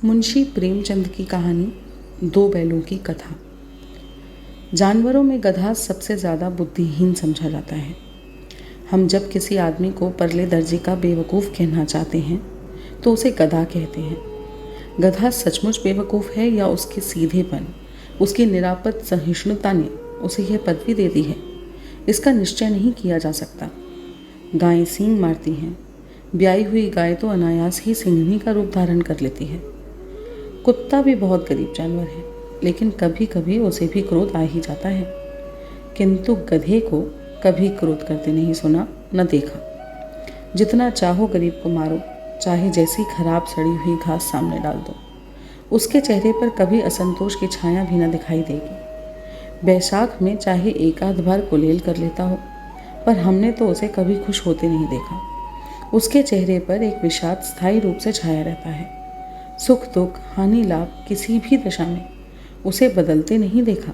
मुंशी प्रेमचंद की कहानी दो बैलों की कथा। जानवरों में गधा सबसे ज़्यादा बुद्धिहीन समझा जाता है। हम जब किसी आदमी को परले दर्जे का बेवकूफ़ कहना चाहते हैं तो उसे गधा कहते हैं। गधा सचमुच बेवकूफ़ है या उसके सीधेपन, उसकी निरापद सहिष्णुता ने उसे यह पदवी दे दी है, इसका निश्चय नहीं किया जा सकता। गायें सींग मारती हैं, ब्याई हुई गाय तो अनायास ही सिंघनी का रूप धारण कर लेती है। कुत्ता भी बहुत गरीब जानवर है, लेकिन कभी कभी उसे भी क्रोध आ ही जाता है, किंतु गधे को कभी क्रोध करते नहीं सुना न देखा। जितना चाहो गरीब को मारो, चाहे जैसी खराब सड़ी हुई घास सामने डाल दो, उसके चेहरे पर कभी असंतोष की छाया भी न दिखाई देगी। बैसाख में चाहे एक आध बार कुलेल कर लेता हो, पर हमने तो उसे कभी खुश होते नहीं देखा। उसके चेहरे पर एक विषाद स्थायी रूप से छाया रहता है। सुख दुख हानि लाभ किसी भी दशा में उसे बदलते नहीं देखा।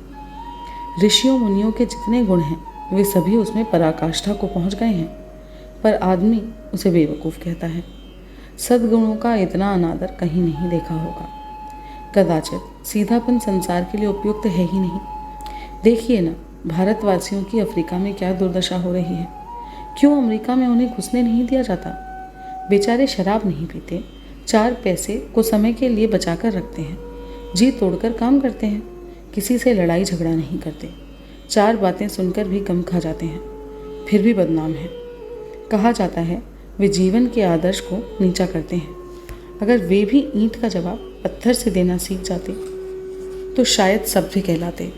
ऋषियों मुनियों के जितने गुण हैं वे सभी उसमें पराकाष्ठा को पहुंच गए हैं, पर आदमी उसे बेवकूफ़ कहता है। सद्गुणों का इतना अनादर कहीं नहीं देखा होगा। कदाचित सीधापन संसार के लिए उपयुक्त है ही नहीं। देखिए ना, भारतवासियों की अफ्रीका में क्या दुर्दशा हो रही है। क्यों अमेरिका में उन्हें घुसने नहीं दिया जाता? बेचारे शराब नहीं पीते, 4 पैसे को समय के लिए बचा कर रखते हैं, जी तोड़कर काम करते हैं, किसी से लड़ाई झगड़ा नहीं करते, 4 बातें सुनकर भी गम खा जाते हैं, फिर भी बदनाम है। कहा जाता है वे जीवन के आदर्श को नीचा करते हैं। अगर वे भी ईंट का जवाब पत्थर से देना सीख जाते तो शायद सभ्य कहलाते।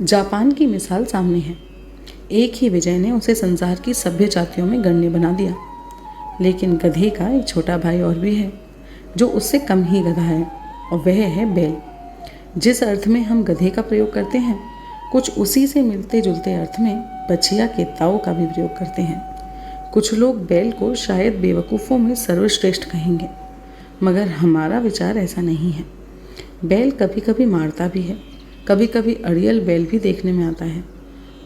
जापान की मिसाल सामने है। एक ही विजय ने उसे संसार की सभ्य जातियों में गण्य बना दिया, लेकिन गधे का एक छोटा भाई और भी है जो उससे कम ही गधा है, और वह है बैल। जिस अर्थ में हम गधे का प्रयोग करते हैं, कुछ उसी से मिलते जुलते अर्थ में बछिया के ताऊ का भी प्रयोग करते हैं। कुछ लोग बैल को शायद बेवकूफ़ों में सर्वश्रेष्ठ कहेंगे, मगर हमारा विचार ऐसा नहीं है। बैल कभी कभी मारता भी है, कभी कभी अड़ियल बैल भी देखने में आता है,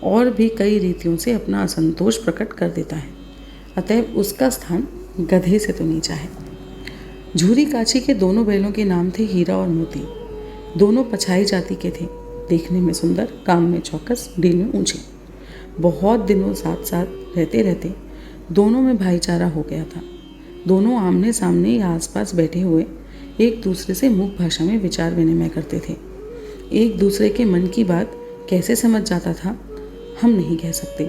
और भी कई रीतियों से अपना असंतोष प्रकट कर देता है। अतएव उसका स्थान गधे से तो नीचा है। झूरी काची के दोनों बैलों के नाम थे हीरा और मोती। दोनों पछाई जाति के थे, देखने में सुंदर, काम में चौकस, डील में ऊंचे। बहुत दिनों साथ साथ रहते रहते दोनों में भाईचारा हो गया था। दोनों आमने सामने या आसपास बैठे हुए एक दूसरे से मुख भाषा में विचार विनिमय करते थे। एक दूसरे के मन की बात कैसे समझ जाता था हम नहीं कह सकते।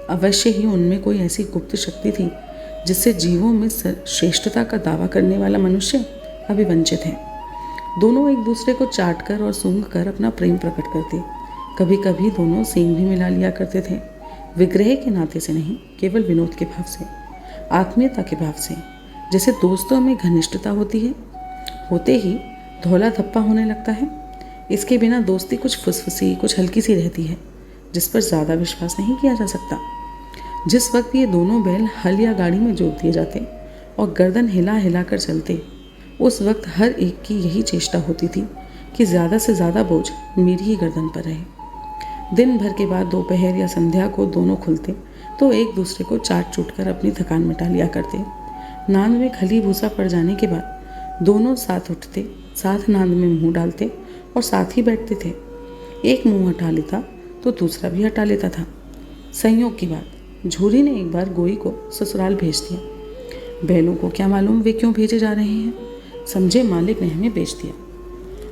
अवश्य ही उनमें कोई ऐसी गुप्त शक्ति थी जिससे जीवों में श्रेष्ठता का दावा करने वाला मनुष्य अभी वंचित है। दोनों एक दूसरे को चाट कर और सूंघ कर अपना प्रेम प्रकट करते। कभी कभी दोनों सींग भी मिला लिया करते थे, विग्रह के नाते से नहीं, केवल विनोद के भाव से, आत्मीयता के भाव से। जैसे दोस्तों में घनिष्ठता होती है, होते ही धौला धप्पा होने लगता है। इसके बिना दोस्ती कुछ फुसफुसी, कुछ हल्की सी रहती है, जिस पर ज़्यादा विश्वास नहीं किया जा सकता। जिस वक्त ये दोनों बैल हल या गाड़ी में जोत दिए जाते और गर्दन हिला हिला कर चलते, उस वक्त हर एक की यही चेष्टा होती थी कि ज़्यादा से ज़्यादा बोझ मेरी ही गर्दन पर रहे। दिन भर के बाद दोपहर या संध्या को दोनों खुलते तो एक दूसरे को चाट चूट कर अपनी थकान मिटा लिया करते। नांद में खली भूसा पड़ जाने के बाद दोनों साथ उठते, साथ नांद में मुँह डालते और साथ ही बैठते थे। एक मुँह हटा लेता तो दूसरा भी हटा लेता था। संयोग की बात, झूरी ने एक बार गोई को ससुराल भेज दिया। बैलों को क्या मालूम वे क्यों भेजे जा रहे हैं, समझे मालिक ने हमें बेच दिया।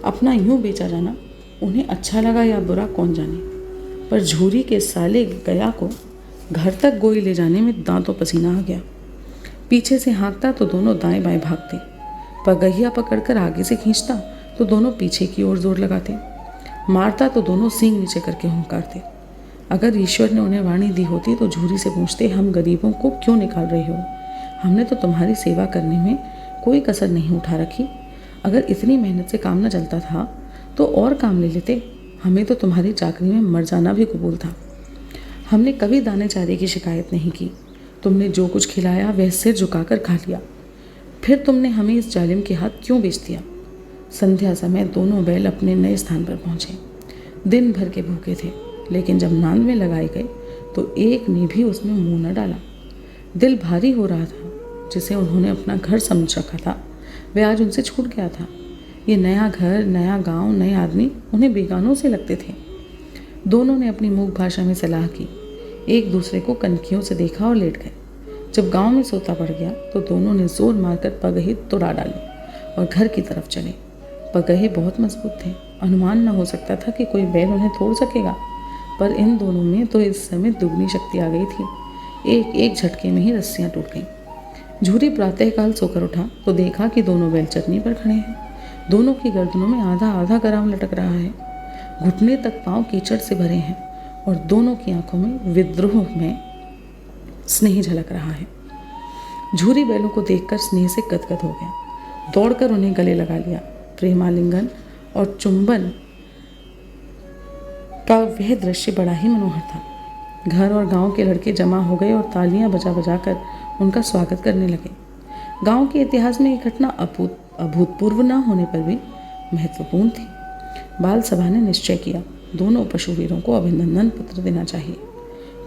अपना यूं बेचा जाना उन्हें अच्छा लगा या बुरा कौन जाने, पर झूरी के साले गया को घर तक गोई ले जाने में दांतों पसीना आ गया। पीछे से हाँकता तो दोनों दाएं बाएं भागते, पगहिया पकड़कर आगे से खींचता तो दोनों पीछे की ओर जोर लगाते, मारता तो दोनों सींग नीचे करके हुंकारते। अगर ईश्वर ने उन्हें वाणी दी होती तो झूरी से पूछते, हम गरीबों को क्यों निकाल रहे हो? हमने तो तुम्हारी सेवा करने में कोई कसर नहीं उठा रखी। अगर इतनी मेहनत से काम न चलता था तो और काम ले लेते। हमें तो तुम्हारी चाकरी में मर जाना भी कबूल था। हमने कभी दाने चारे की शिकायत नहीं की। तुमने जो कुछ खिलाया वह सिर झुकाकर खा लिया। फिर तुमने हमें इस जालिम के हाथ क्यों बेच दिया? संध्या समय दोनों बैल अपने नए स्थान पर पहुंचे। दिन भर के भूखे थे, लेकिन जब नांद में लगाए गए तो एक ने भी उसमें मुंह न डाला। दिल भारी हो रहा था। जिसे उन्होंने अपना घर समझ रखा था वे आज उनसे छूट गया था। ये नया घर, नया गांव, नए आदमी उन्हें बेगानों से लगते थे। दोनों ने अपनी मूक भाषा में सलाह की, एक दूसरे को कनखियों से देखा और लेट गए। जब गांव में सोता पड़ गया तो दोनों ने जोर मारकर पगही तुड़ा डाली और घर की तरफ चले। पगहे बहुत मजबूत थे, अनुमान न हो सकता था कि कोई बैल उन्हें तोड़ सकेगा, पर इन दोनों में तो इस समय दुगनी शक्ति आ गई थी। एक एक झटके में ही रस्सियां टूट गईं। झूरी प्रातःकाल सोकर उठा तो देखा कि दोनों बैल चटनी पर खड़े हैं। दोनों की गर्दनों में आधा आधा गराम लटक रहा है। घुटने तक पांव कीचड़ से भरे हैं और दोनों की आंखों में विद्रोह में स्नेह झलक रहा है। झूरी बैलों को देखकर स्नेह से गदगद हो गया, दौड़कर उन्हें गले लगा लिया। प्रेमालिंगन और चुंबन का वह दृश्य बड़ा ही मनोहर था। घर और गांव के लड़के जमा हो गए और तालियां बजा बजा कर उनका स्वागत करने लगे। गांव के इतिहास में यह घटना अभूतपूर्व न होने पर भी महत्वपूर्ण थी। बाल सभा ने निश्चय किया, दोनों पशुवीरों को अभिनंदन पत्र देना चाहिए।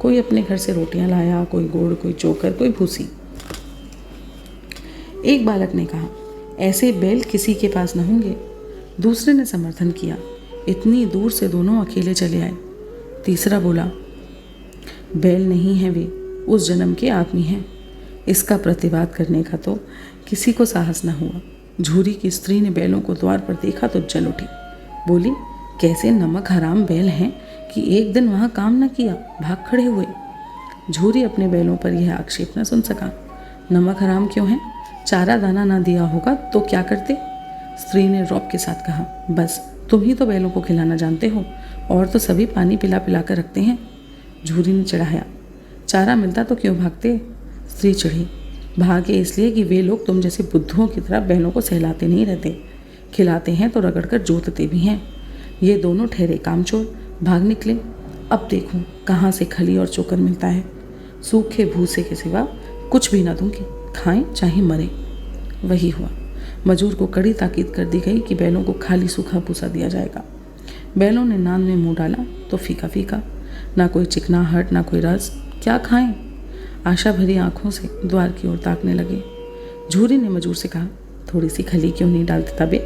कोई अपने घर से रोटियां लाया, कोई गुड़, कोई चोकर, कोई भूसी। एक बालक ने कहा, ऐसे बैल किसी के पास न होंगे। दूसरे ने समर्थन किया, इतनी दूर से दोनों अकेले चले आए। तीसरा बोला, बैल नहीं है, वे उस जन्म के आदमी हैं। इसका प्रतिवाद करने का तो किसी को साहस न हुआ। झूरी की स्त्री ने बैलों को द्वार पर देखा तो जल उठी, बोली, कैसे नमक हराम बैल हैं कि एक दिन वहाँ काम न किया, भाग खड़े हुए। झूरी अपने बैलों पर यह आक्षेप न सुन सका। नमक हराम क्यों है? चारा दाना ना दिया होगा तो क्या करते? स्त्री ने रौब के साथ कहा, बस तुम ही तो बैलों को खिलाना जानते हो, और तो सभी पानी पिला पिला कर रखते हैं। झूरी ने चिढ़ाया, चारा मिलता तो क्यों भागते? स्त्री चिढ़ी, भागे इसलिए कि वे लोग तुम जैसे बुद्धुओं की तरह बैलों को सहलाते नहीं रहते, खिलाते हैं तो रगड़कर जोतते भी हैं। ये दोनों ठहरे कामचोर, भाग निकले। अब देखूं कहाँ से खली और चोकर मिलता है। सूखे भूसे के सिवा कुछ भी ना दूंगी, खाएं चाहे मरे। वही हुआ। मजूर को कड़ी ताकीद कर दी गई कि बैलों को खाली सूखा भूसा दिया जाएगा। बैलों ने नान में मुंह डाला तो फीका फीका, ना कोई चिकनाहट ना कोई रस। क्या खाएं? आशा भरी आंखों से द्वार की ओर ताकने लगे। झूरी ने मजूर से कहा, थोड़ी सी खली क्यों नहीं डाल देता बे?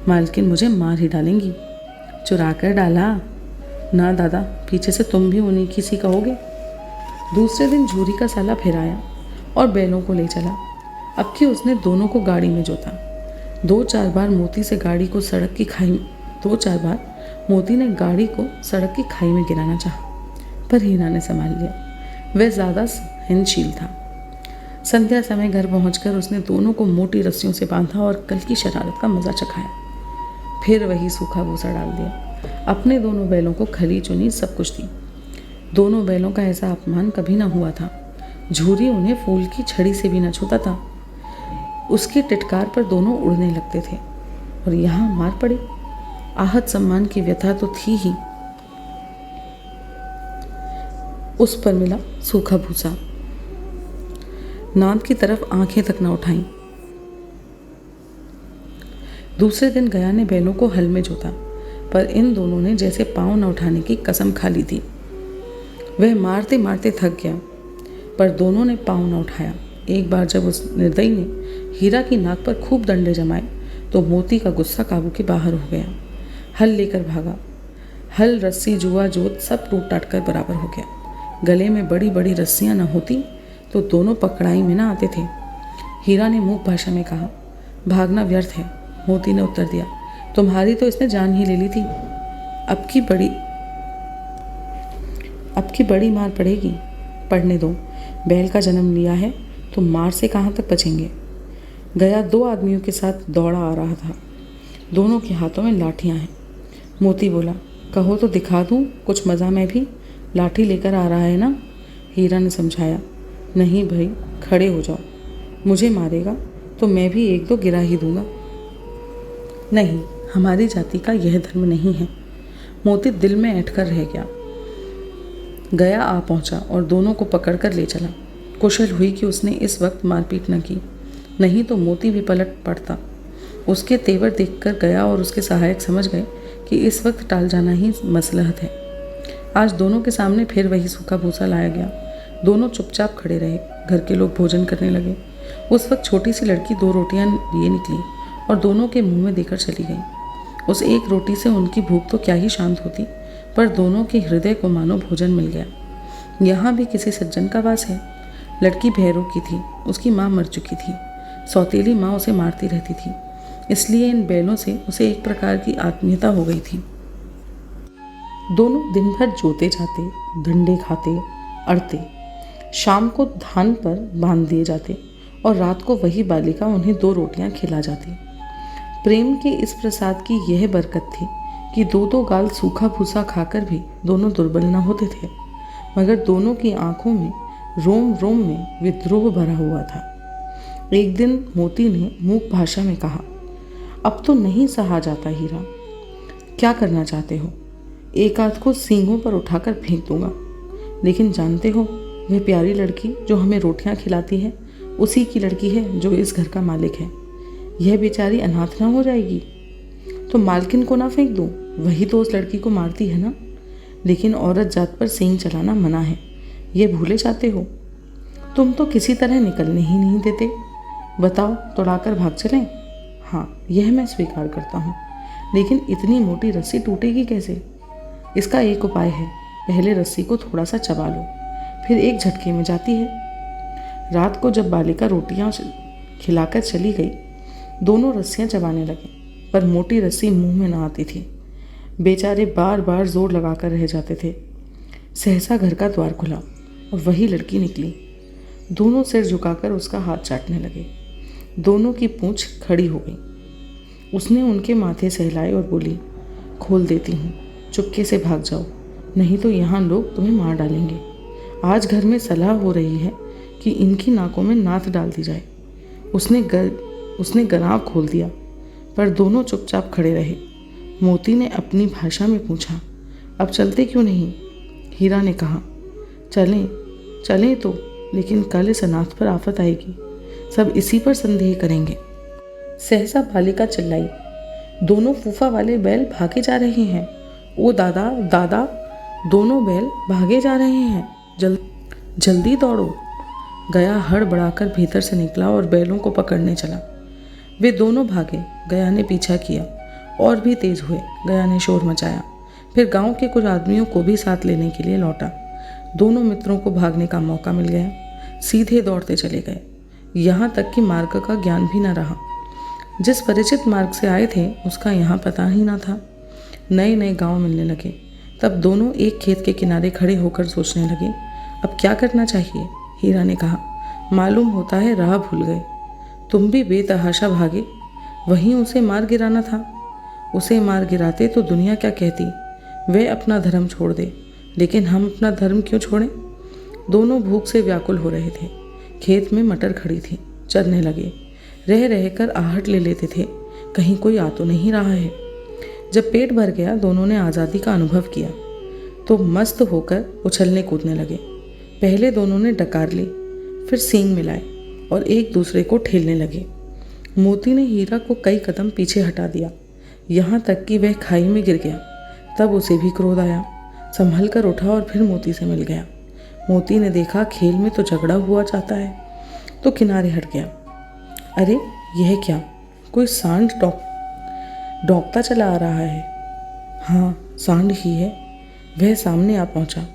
मालकिन मुझे मार ही डालेंगी। चुरा कर डाला? ना दादा, पीछे से तुम भी उन्हीं किसी कहोगे। दूसरे दिन झूरी का साला फिर आया और बैलों को ले चला। अब कि उसने दोनों को गाड़ी में जोता। दो चार बार मोती ने गाड़ी को सड़क की खाई में गिराना चाहा, पर हीरा ने संभाल लिया। वह ज़्यादा सहनशील था। संध्या समय घर पहुंचकर उसने दोनों को मोटी रस्सियों से बांधा और कल की शरारत का मजा चखाया। फिर वही सूखा भूसा डाल दिया। अपने दोनों बैलों को खली चुनी सब कुछ दी। दोनों बैलों का ऐसा अपमान कभी न हुआ था। झूरी उन्हें फूल की छड़ी से भी न छूता था। उसके टिटकार पर दोनों उड़ने लगते थे और यहाँ मार पड़े। आहत सम्मान की व्यथा तो थी ही। उस पर मिला सूखा भूसा। नाद की तरफ आंखें तक न उठाईं। दूसरे दिन गया ने बैलों को हल में जोता, पर इन दोनों ने जैसे पांव न उठाने की कसम खा ली थी। वह मारते मारते थक गया, पर दोनों ने पांव न उठाया। एक बार जब उस निर्दयी ने हीरा की नाक पर खूब डंडे जमाए तो मोती का गुस्सा काबू के बाहर हो गया। हल लेकर भागा। हल, रस्सी, जुआ, जोत सब टूट टाट कर बराबर हो गया। गले में बड़ी बड़ी रस्सियां न होती तो दोनों पकड़ाई में न आते थे। हीरा ने मूक भाषा में कहा, भागना व्यर्थ है। मोती ने उत्तर दिया, तुम्हारी तो इसने जान ही ले ली थी। अब की बड़ी मार पड़ेगी। पढ़ने दो। बैल का जन्म लिया है तो मार से कहाँ तक बचेंगे। गया दो आदमियों के साथ दौड़ा आ रहा था। दोनों के हाथों में लाठियां हैं। मोती बोला, कहो तो दिखा दूं कुछ मज़ा। मैं भी लाठी लेकर आ रहा है ना। हीरा ने समझाया, नहीं भाई, खड़े हो जाओ। मुझे मारेगा तो मैं भी एक दो गिरा ही दूंगा। नहीं, हमारी जाति का यह धर्म नहीं है। मोती दिल में ऐंठ कर रह गया। गया आ पहुंचा और दोनों को पकड़कर ले चला। कुशल हुई कि उसने इस वक्त मारपीट न की, नहीं तो मोती भी पलट पड़ता। उसके तेवर देखकर गया और उसके सहायक समझ गए कि इस वक्त टाल जाना ही मसलहत है। आज दोनों के सामने फिर वही सूखा भूसा लाया गया। दोनों चुपचाप खड़े रहे। घर के लोग भोजन करने लगे। उस वक्त छोटी सी लड़की दो रोटियां लिए निकली। और दोनों के मुंह में देकर चली गई। उस एक रोटी से उनकी भूख तो क्या ही शांत होती, पर दोनों के हृदय को मानो भोजन मिल गया। यहाँ भी किसी सज्जन का वास है। लड़की भैरों की थी, उसकी माँ मर चुकी थी। सौतेली माँ उसे मारती रहती थी, इसलिए इन बैलों से उसे एक प्रकार की आत्मीयता हो गई थी। दोनों दिन भर जोते जाते, डंडे खाते, अड़ते, शाम को धान पर बांध दिए जाते और रात को वही बालिका उन्हें 2 रोटियां खिला जाती। प्रेम के इस प्रसाद की यह बरकत थी कि 2-2 गाल सूखा भूसा खाकर भी दोनों दुर्बल न होते थे, मगर दोनों की आंखों में रोम रोम में विद्रोह भरा हुआ था। एक दिन मोती ने मूक भाषा में कहा, अब तो नहीं सहा जाता हीरा, क्या करना चाहते हो? एक आध को सींगों पर उठाकर फेंक दूंगा, लेकिन जानते हो वह प्यारी लड़की जो हमें रोटियां खिलाती है उसी की लड़की है जो इस घर का मालिक है। यह बेचारी अनाथ ना हो जाएगी तो मालकिन को ना फेंक दूं, वही तो उस लड़की को मारती है ना। लेकिन औरत जात पर सींग चलाना मना है, ये भूले जाते हो। तुम तो किसी तरह निकलने ही नहीं देते। बताओ, तोड़ाकर भाग चलें? हाँ, यह मैं स्वीकार करता हूँ, लेकिन इतनी मोटी रस्सी टूटेगी कैसे? इसका एक उपाय है, पहले रस्सी को थोड़ा सा चबा लो, फिर एक झटके में जाती है। रात को जब बालिका रोटियां खिलाकर चली गई, दोनों रस्सियां चबाने लगे, पर मोटी रस्सी मुंह में ना आती थी। बेचारे बार बार जोर लगाकर रह जाते थे। सहसा घर का द्वार खुला और वही लड़की निकली। दोनों सिर झुकाकर उसका हाथ चाटने लगे। दोनों की पूंछ खड़ी हो गई। उसने उनके माथे सहलाए और बोली, खोल देती हूँ, चुपके से भाग जाओ, नहीं तो यहाँ लोग तुम्हें मार डालेंगे। आज घर में सलाह हो रही है कि इनकी नाकों में नाथ डाल दी जाए। उसने गराव खोल दिया, पर दोनों चुपचाप खड़े रहे। मोती ने अपनी भाषा में पूछा, अब चलते क्यों नहीं? हीरा ने कहा, चलें तो, लेकिन कल इस अनाथ पर आफत आएगी, सब इसी पर संदेह करेंगे। सहसा बालिका चिल्लाई, दोनों फूफा वाले बैल भागे जा रहे हैं। ओ दादा दादा, दोनों बैल भागे जा रहे हैं, जल्दी दौड़ो। गया हड़बड़ाकर भीतर से निकला और बैलों को पकड़ने चला। वे दोनों भागे, गया ने पीछा किया। और भी तेज हुए, गया ने शोर मचाया। फिर गांव के कुछ आदमियों को भी साथ लेने के लिए लौटा। दोनों मित्रों को भागने का मौका मिल गया, सीधे दौड़ते चले गए। यहाँ तक कि मार्ग का ज्ञान भी न रहा। जिस परिचित मार्ग से आए थे उसका यहाँ पता ही ना था। नए नए गांव मिलने लगे। तब दोनों एक खेत के किनारे खड़े होकर सोचने लगे, अब क्या करना चाहिए। हीरा ने कहा, मालूम होता है राह भूल गए। तुम भी बेतहाशा भागे, वहीं उसे मार गिराना था। उसे मार गिराते तो दुनिया क्या कहती, वह अपना धर्म छोड़ दे, लेकिन हम अपना धर्म क्यों छोड़ें। दोनों भूख से व्याकुल हो रहे थे। खेत में मटर खड़ी थी, चरने लगे। रह रहकर आहट ले लेते थे, कहीं कोई आ तो नहीं रहा है। जब पेट भर गया, दोनों ने आज़ादी का अनुभव किया तो मस्त होकर उछलने कूदने लगे। पहले दोनों ने डकार ली, फिर सींग मिलाए और एक दूसरे को ठेलने लगे। मोती ने हीरा को कई कदम पीछे हटा दिया, यहाँ तक कि वह खाई में गिर गया। तब उसे भी क्रोध आया, संभल कर उठा और फिर मोती से मिल गया। मोती ने देखा खेल में तो झगड़ा हुआ जाता है, तो किनारे हट गया। अरे यह क्या, कोई सांड डॉकता चला आ रहा है। हाँ, सांड ही है। वह सामने आ पहुंचा।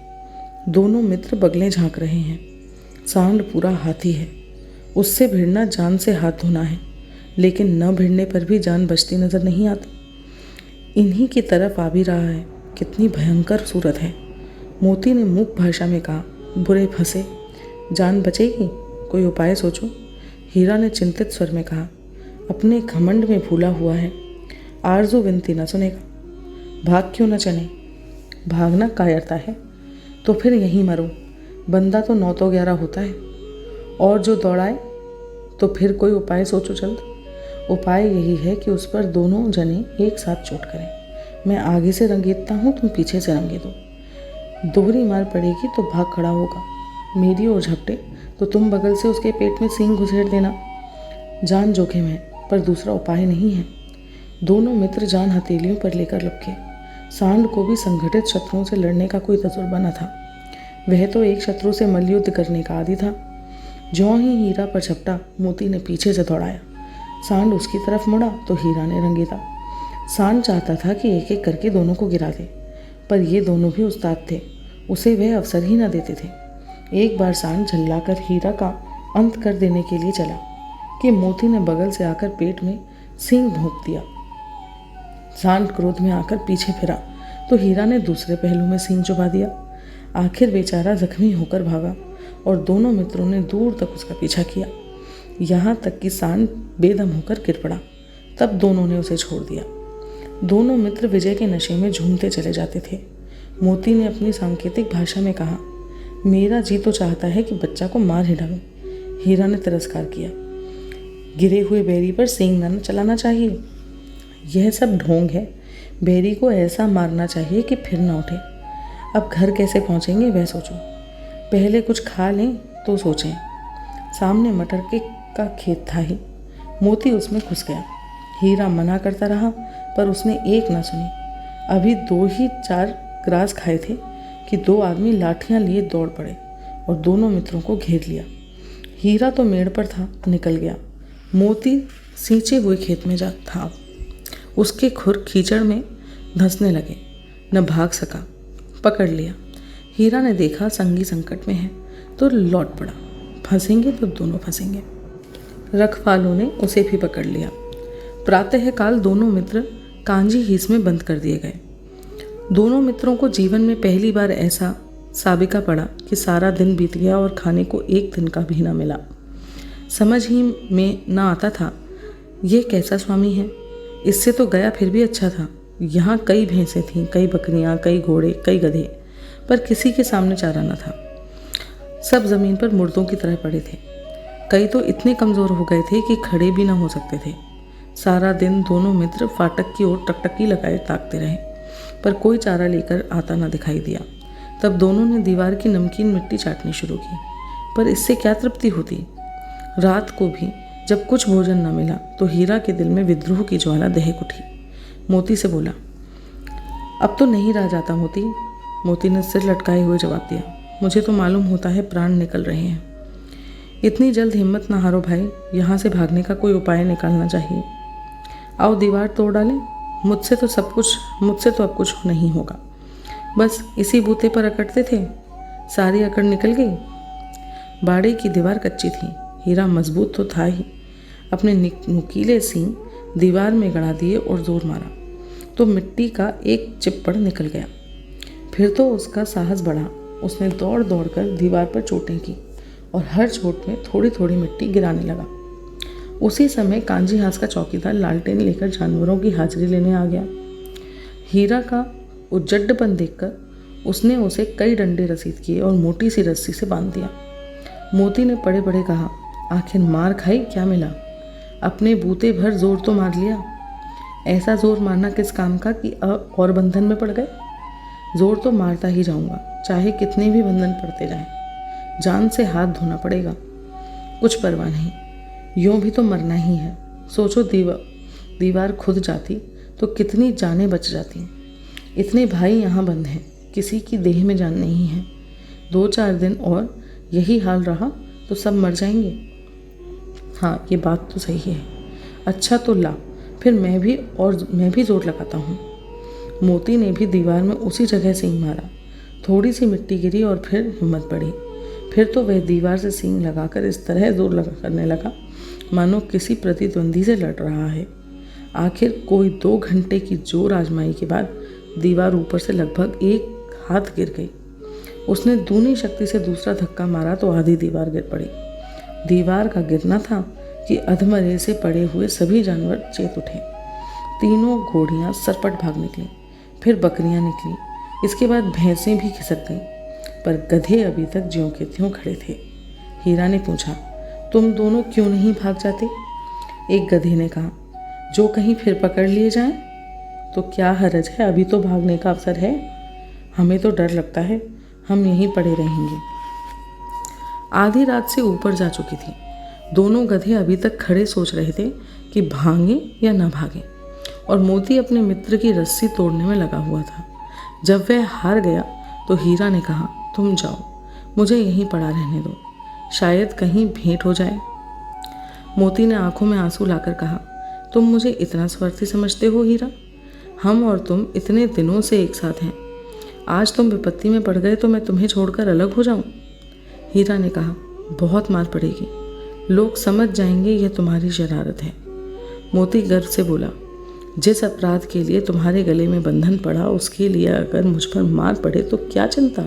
दोनों मित्र बगलें झांक रहे हैं। सांड पूरा हाथी है, उससे भिड़ना जान से हाथ धोना है, लेकिन न भिड़ने पर भी जान बचती नजर नहीं आती। इन्हीं की तरफ आ भी रहा है, कितनी भयंकर सूरत है। मोती ने मूक भाषा में कहा, बुरे फंसे, जान बचेगी, कोई उपाय सोचो। हीरा ने चिंतित स्वर में कहा, अपने घमंड में फूला हुआ है, आरजू विनती न सुनेगा। भाग क्यों न चले? भागना कायरता है, तो फिर यहीं मरो। बंदा तो 9 तो 11 होता है, और जो दौड़ाए तो फिर कोई उपाय सोचो जल्द। उपाय यही है कि उस पर दोनों जने एक साथ चोट करें। मैं आगे से रंगेता हूँ, तुम पीछे से रंगे दो। दोहरी मार पड़ेगी तो भाग खड़ा होगा। मेरी ओर झपटे तो तुम बगल से उसके पेट में सींग घुसेड़ देना। जान जोखिम है, पर दूसरा उपाय नहीं है। दोनों मित्र जान हथेलियों पर लेकर लपके। सांड को भी संगठित शत्रुओं से लड़ने का कोई तजुर्बा न था। वह तो एक शत्रु से मल्लयुद्ध करने का आदी था। ज्यों ही हीरा पर झपटा, मोती ने पीछे से दौड़ाया। सांड उसकी तरफ मुड़ा तो हीरा ने रंगीता। सांड चाहता था कि एक एक करके दोनों को गिरा दे, पर ये दोनों भी उस्ताद थे, उसे वह अवसर ही न देते थे। एक बार सांड झल्लाकर हीरा का अंत कर देने के लिए चला कि मोती ने बगल से आकर पेट में सींग भोंक दिया। सांड क्रोध में आकर पीछे फिरा तो हीरा ने दूसरे पहलू में सींग चुभा दिया। आखिर बेचारा जख्मी होकर भागा और दोनों मित्रों ने दूर तक उसका पीछा किया, यहाँ तक कि सांड बेदम होकर गिर पड़ा। तब दोनों ने उसे छोड़ दिया। दोनों मित्र विजय के नशे में झूमते चले जाते थे। मोती ने अपनी सांकेतिक भाषा में कहा, मेरा जी तो चाहता है कि बच्चा को मार ही डालूं। हीरा ने तिरस्कार किया, गिरे हुए बैरी पर सींग न चलाना चाहिए, यह सब ढोंग है। बैरी को ऐसा मारना चाहिए कि फिर न उठे। अब घर कैसे पहुंचेंगे वह सोचो, पहले कुछ खा लें तो सोचें। सामने मटर का खेत था ही, मोती उसमें घुस गया। हीरा मना करता रहा पर उसने एक ना सुनी। अभी 2 ही 4 ग्रास खाए थे कि 2 आदमी लाठियां लिए दौड़ पड़े और दोनों मित्रों को घेर लिया। हीरा तो मेड़ पर था, निकल गया। मोती सींचे हुए खेत में जा था। उसके खुर कीचड़ में धंसने लगे, न भाग सका। पकड़ लिया। हीरा ने देखा संगी संकट में है तो लौट पड़ा, फंसेंगे तो दोनों फंसेंगे। रखवालों ने उसे भी पकड़ लिया। प्रातःकाल दोनों मित्र कांजी हिस में बंद कर दिए गए। दोनों मित्रों को जीवन में पहली बार ऐसा साबिका पड़ा कि सारा दिन बीत गया और खाने को एक दिन का भी न मिला। समझ ही में न आता था ये कैसा स्वामी है। इससे तो गया फिर भी अच्छा था। यहाँ कई भैंसें थीं, कई बकरियाँ, कई घोड़े, कई गधे, पर किसी के सामने चारा न था। सब जमीन पर मुर्दों की तरह पड़े थे। कई तो इतने कमज़ोर हो गए थे कि खड़े भी न हो सकते थे। सारा दिन दोनों मित्र फाटक की ओर टकटकी लगाए ताकते रहे, पर कोई चारा लेकर आता न दिखाई दिया। तब दोनों ने दीवार की नमकीन मिट्टी चाटनी शुरू की, पर इससे क्या तृप्ति होती। रात को भी जब कुछ भोजन न मिला तो हीरा के दिल में विद्रोह की ज्वाला दहक उठी। मोती से बोला, अब तो नहीं रह जाता मोती। मोती ने सिर लटकाए हुए जवाब दिया, मुझे तो मालूम होता है प्राण निकल रहे हैं। इतनी जल्द हिम्मत ना हारो भाई, यहाँ से भागने का कोई उपाय निकालना चाहिए। आओ दीवार तोड़ डालें। मुझसे तो अब कुछ नहीं होगा। बस इसी बूते पर अकड़ते थे, सारी अकड़ निकल गई। बाड़े की दीवार कच्ची थी, हीरा मजबूत तो था ही। अपने नुकीले सींग दीवार में गड़ा दिए और जोर मारा तो मिट्टी का एक चिप्पड़ निकल गया। फिर तो उसका साहस बढ़ा। उसने दौड़ दौड़ कर दीवार पर चोटें की और हर चोट में थोड़ी थोड़ी मिट्टी गिराने लगा। उसी समय कांजी हास का चौकीदार लालटेन लेकर जानवरों की हाजिरी लेने आ गया। हीरा का उज्जड्डपन देखकर उसने उसे कई डंडे रसीद किए और मोटी सी रस्सी से बांध दिया। मोती ने पड़े पड़े कहा, आखिर मार खाई क्या मिला? अपने बूते भर जोर तो मार लिया। ऐसा जोर मारना किस काम का कि और बंधन में पड़ गए? जोर तो मारता ही जाऊंगा, चाहे कितने भी बंधन पड़ते जाएं। जान से हाथ धोना पड़ेगा, कुछ परवाह नहीं, यूं भी तो मरना ही है। सोचो दीवार खुद जाती तो कितनी जानें बच जाती। इतने भाई यहाँ बंद हैं, किसी की देह में जान नहीं है। 2-4 दिन और यही हाल रहा तो सब मर जाएंगे। हाँ, ये बात तो सही है। अच्छा तो ला, फिर मैं भी जोर लगाता हूँ। मोती ने भी दीवार में उसी जगह सींग मारा। थोड़ी सी मिट्टी गिरी और फिर हिम्मत बढ़ी। फिर तो वह दीवार से सींग लगाकर इस तरह जोर करने लगा मानो किसी प्रतिद्वंदी से लड़ रहा है। आखिर कोई 2 घंटे की जोर आजमाई के बाद दीवार ऊपर से लगभग 1 हाथ गिर गई। उसने दूनी शक्ति से दूसरा धक्का मारा तो आधी दीवार गिर पड़ी। दीवार का गिरना था कि अधमरे से पड़े हुए सभी जानवर चेत उठे। तीनों घोड़ियाँ सरपट भाग निकली, फिर बकरियाँ निकली, इसके बाद भैंसें भी खिसक गईं, पर गधे अभी तक ज्यों के त्यों खड़े थे। हीरा ने पूछा, तुम दोनों क्यों नहीं भाग जाते? एक गधे ने कहा, जो कहीं फिर पकड़ लिए जाएं? तो क्या हरज है, अभी तो भागने का अवसर है। हमें तो डर लगता है, हम यहीं पड़े रहेंगे। आधी रात से ऊपर जा चुकी थी। दोनों गधे अभी तक खड़े सोच रहे थे कि भागें या न भागें, और मोती अपने मित्र की रस्सी तोड़ने में लगा हुआ था। जब वह हार गया तो हीरा ने कहा, तुम जाओ, मुझे यहीं पड़ा रहने दो, शायद कहीं भेंट हो जाए। मोती ने आंखों में आंसू लाकर कहा, तुम मुझे इतना स्वार्थी समझते हो हीरा? हम और तुम इतने दिनों से एक साथ हैं। आज तुम विपत्ति में पड़ गए तो मैं तुम्हें छोड़कर अलग हो जाऊं? हीरा ने कहा, बहुत मार पड़ेगी, लोग समझ जाएंगे यह तुम्हारी शरारत है। मोती गर्व से बोला, जिस अपराध के लिए तुम्हारे गले में बंधन पड़ा उसके लिए अगर मुझ पर मार पड़े तो क्या चिंता?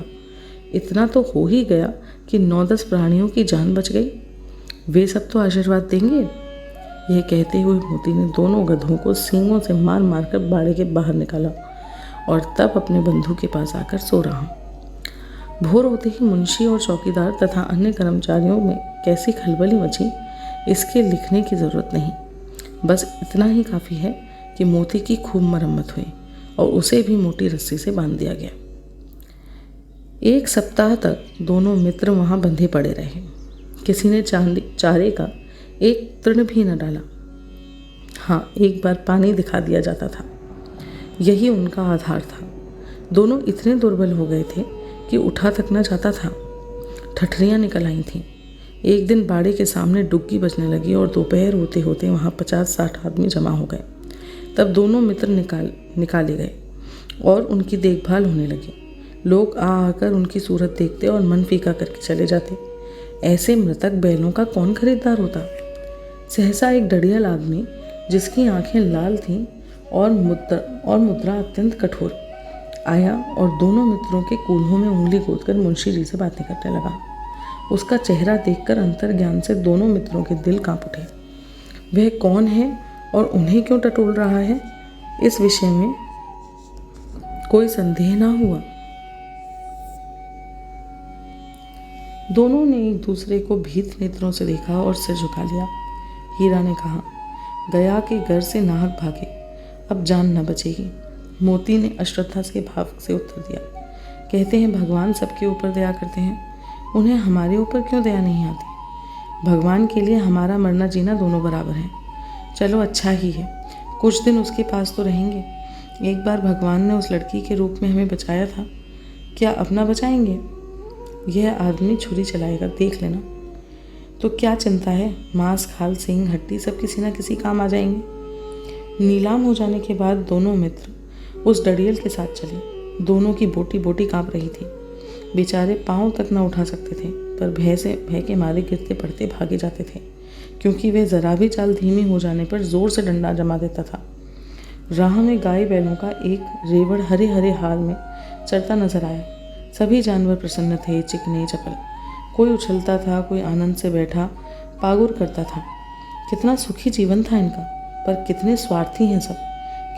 इतना तो हो ही गया कि 9-10 प्राणियों की जान बच गई। वे सब तो आशीर्वाद देंगे। यह कहते हुए मोती ने दोनों गधों को सींगों से मार मारकर बाड़े के बाहर निकाला और तब अपने बंधु के पास आकर सो रहा। भोर होते ही मुंशी और चौकीदार तथा अन्य कर्मचारियों में कैसी खलबली मची, इसके लिखने की ज़रूरत नहीं। बस इतना ही काफ़ी है कि मोती की खूब मरम्मत हुई और उसे भी मोटी रस्सी से बांध दिया गया। 1 सप्ताह तक दोनों मित्र वहाँ बंधे पड़े रहे। किसी ने चारे का एक तृण भी न डाला। हाँ, एक बार पानी दिखा दिया जाता था, यही उनका आधार था। दोनों इतने दुर्बल हो गए थे कि उठा तक न जाता था। ठठरियाँ निकल आई थीं। एक दिन बाड़े के सामने डुग्गी बजने लगी और दोपहर होते होते वहाँ 50-60 आदमी जमा हो गए। तब दोनों मित्र निकाले गए और उनकी देखभाल होने लगी। लोग आकर उनकी सूरत देखते और मन फीका करके चले जाते। ऐसे मृतक बैलों का कौन खरीदार होता? सहसा एक डड़ियल आदमी, जिसकी आंखें लाल थीं और मुद्रा अत्यंत कठोर, आया और दोनों मित्रों के कूल्हों में उंगली गोदकर मुंशी जी से बातें करने लगा। उसका चेहरा देखकर अंतर्ज्ञान से दोनों मित्रों के दिल कांप उठे। वह कौन है और उन्हें क्यों टटोल रहा है, इस विषय में कोई संदेह ना हुआ। दोनों ने एक दूसरे को भीत नेत्रों से देखा और सिर झुका लिया। हीरा ने कहा, गया के घर से नाहक भागे, अब जान न बचेगी। मोती ने अश्रद्धा से भाव से उत्तर दिया, कहते हैं भगवान सबके ऊपर दया करते हैं, उन्हें हमारे ऊपर क्यों दया नहीं आती? भगवान के लिए हमारा मरना जीना दोनों बराबर हैं। चलो अच्छा ही है, कुछ दिन उसके पास तो रहेंगे। एक बार भगवान ने उस लड़की के रूप में हमें बचाया था, क्या अपना बचाएंगे? यह आदमी छुरी चलाएगा, देख लेना। तो क्या चिंता है, मांस खाल सींग हड्डी सब किसी न किसी काम आ जाएंगे। नीलाम हो जाने के बाद दोनों मित्र उस डड़ियल के साथ चले। दोनों की बोटी बोटी कांप रही थी। बेचारे पांव तक न उठा सकते थे, पर भय के मारे गिरते पड़ते भागे जाते थे, क्योंकि वे जरा भी चाल धीमी हो जाने पर जोर से डंडा जमा देता था। राह में गाय बैलों का एक रेवड़ हरे हरे हाल में चरता नजर आया। सभी जानवर प्रसन्न थे, चिकने चपल। कोई उछलता था, कोई आनंद से बैठा पागुर करता था। कितना सुखी जीवन था इनका, पर कितने स्वार्थी हैं सब।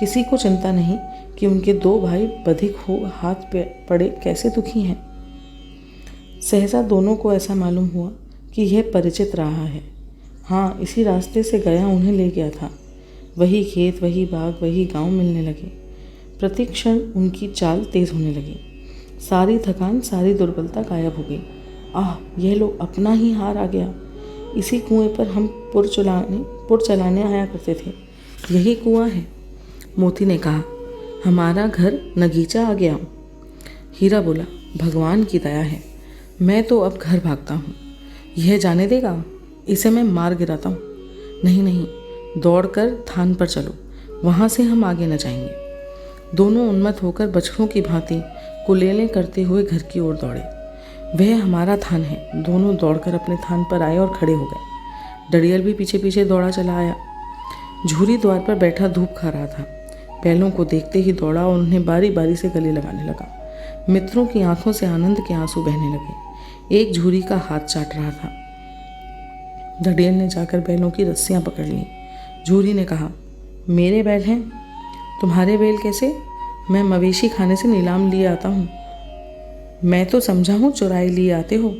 किसी को चिंता नहीं कि उनके 2 भाई बधिक हो हाथ पे पड़े कैसे दुखी हैं। सहसा दोनों को ऐसा मालूम हुआ कि यह परिचित रहा है। हाँ, इसी रास्ते से गया उन्हें ले गया था। वही खेत, वही बाग, वही गांव मिलने लगे। प्रति क्षण उनकी चाल तेज होने लगी। सारी थकान, सारी दुर्बलता गायब हो गई। आह, यह लो अपना ही हार आ गया। इसी कुएं पर हम पुर चलाने आया करते थे। यही कुआं है। मोती ने कहा, हमारा घर नगीचा आ गया। हीरा बोला, भगवान की दया है, मैं तो अब घर भागता हूँ। यह जाने देगा? इसे मैं मार गिराता हूँ। नहीं, दौड़कर थान पर चलो, वहाँ से हम आगे न जाएंगे। दोनों उन्मत्त होकर बछड़ों की भांति कुलेलें करते हुए घर की ओर दौड़े। वह हमारा थान है। दोनों दौड़कर अपने थान पर आए और खड़े हो गए। डड़ियल भी पीछे पीछे दौड़ा चला आया। झूरी द्वार पर बैठा धूप खा रहा था। बैलों को देखते ही दौड़ा और उन्हें बारी बारी से गले लगाने लगा। मित्रों की आंखों से आनंद के आंसू बहने लगे। एक झूरी का हाथ चाट रहा था। डड़ियल ने जाकर बैलों की रस्सियां पकड़ लीं। झूरी ने कहा, मेरे बैल हैं, तुम्हारे बैल कैसे? मैं मवेशी खाने से नीलाम लिए आता हूँ। मैं तो समझा हूँ चुराए लिए आते हो।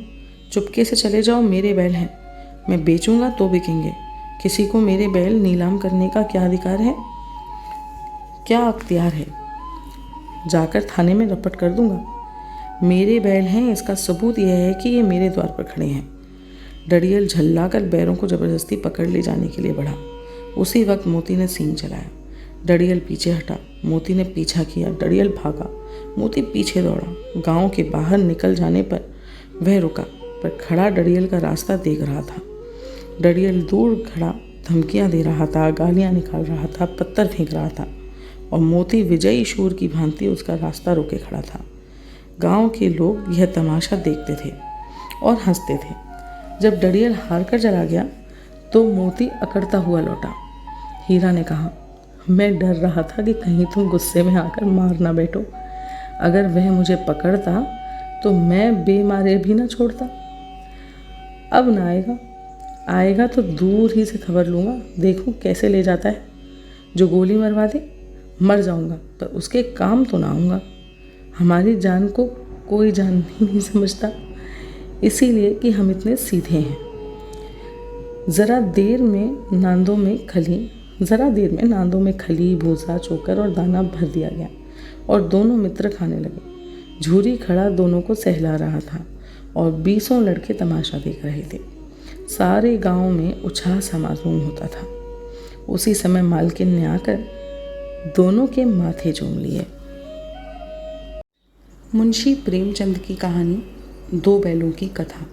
चुपके से चले जाओ, मेरे बैल हैं। मैं बेचूंगा तो बिकेंगे। किसी को मेरे बैल नीलाम करने का क्या अधिकार है, क्या अख्तियार है? जाकर थाने में रपट कर दूंगा। मेरे बैल हैं, इसका सबूत यह है कि ये मेरे द्वार पर खड़े हैं। डड़ियल झल्लाकर बैलों को जबरदस्ती पकड़ ले जाने के लिए बढ़ा। उसी वक्त मोती ने सींग चलाया। डड़ियल पीछे हटा। मोती ने पीछा किया। डड़ियल भागा। मोती पीछे दौड़ा। गांव के बाहर निकल जाने पर वह रुका, पर खड़ा डड़ियल का रास्ता देख रहा था। डरियल दूर खड़ा धमकियां दे रहा था, गालियां निकाल रहा था, पत्थर फेंक रहा था और मोती विजयी शूर की भांति उसका रास्ता रोके खड़ा था। गांव के लोग यह तमाशा देखते थे और हंसते थे। जब डरियल हार कर चला गया तो मोती अकड़ता हुआ लौटा। हीरा ने कहा, मैं डर रहा था कि कहीं तुम गुस्से में आकर मार ना बैठो। अगर वह मुझे पकड़ता तो मैं बेमारे भी ना छोड़ता। अब ना आएगा तो दूर ही से खबर लूँगा, देखूँ कैसे ले जाता है। जो गोली मरवा दे मर जाऊँगा, पर उसके काम तो ना आऊँगा। हमारी जान को कोई जान ही नहीं समझता, इसीलिए कि हम इतने सीधे हैं। ज़रा देर में नांदों में खली, भूसा, चोकर और दाना भर दिया गया और दोनों मित्र खाने लगे। झूरी खड़ा दोनों को सहला रहा था और 20 लड़के तमाशा देख रहे थे। सारे गांव में उछाल सा मालूम होता था। उसी समय मालकिन ने आकर दोनों के माथे चूम लिए। मुंशी प्रेमचंद की कहानी 2 बैलों की कथा।